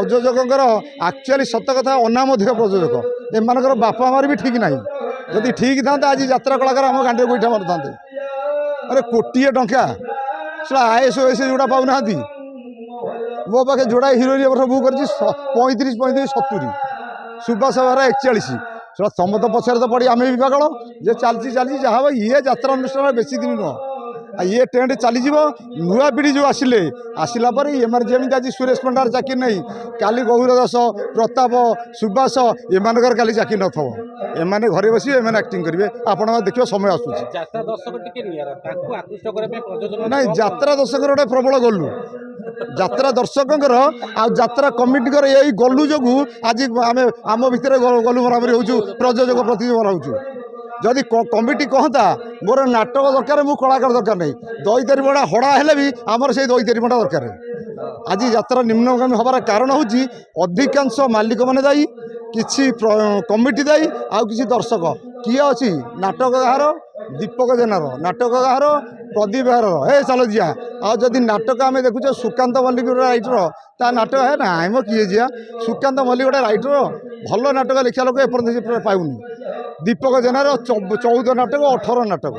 प्रयोजकर actually सत कथा अनामधिक प्रयोजक एमर बापा मार भी ठीक ना जदि ठीक था आज यात्रा कलाकार आम गांडे गोईठा मार था अरे कोटे टंका सीटा आएस ओएस जोड़ा पाऊना मो पाखे जोड़ा हिरोइन वर्ष बुक कर 35 70 सुभाष बेहरा 41 सीटा तुम तो पचार तो पड़ी आम भी पागल जे चलती जहाँ ये यात्रा अनुष्ठान बेसी दिन नुह ये ट्रेंड चलीज नुआ पीढ़ी जो आसला पर एम जमी आज सुरेश पंडार चाकरी नहीं काली गौर दास प्रताप सुभाष एमर काली चाकरी न थो एम घरे बस एम एक्टिंग करेंगे आपण देखिए समय आसूँ ना यात्रा दर्शक गोटे प्रबल गलु यात्रा दर्शकर आत्रा कमिटी यही गलु जो आज आम आम भितर गलु बराबरी हो प्रयोजक प्रति बनाऊँ जदि कमिटी कहता मोर नाटक दरकार मु कलाकार दरकार नहीं दही तारी बड़ा हड़ा हेले भी आमर से दही तारी बड़ा दरकार आज यात्रा निम्नगामी हबार कारण हूँ अधिकांश मालिक मैंने दायी किसी कमिटी दायी आउ किसी दर्शक किए अच्छी नाटक गाହାର दीपक जेनार नाटक गाହାର प्रदीप बेहर हे चल जिया आदि नाटक आम देखुचे सुकांत मल्लिक राइटर ता नाटक है ना आम किए जिया सुकांत मल्लिक गोटे राइटर भल नाटक लिखा लोक एपर्त पाऊनी दीपक जेनार 14 नाटक 18 नाटक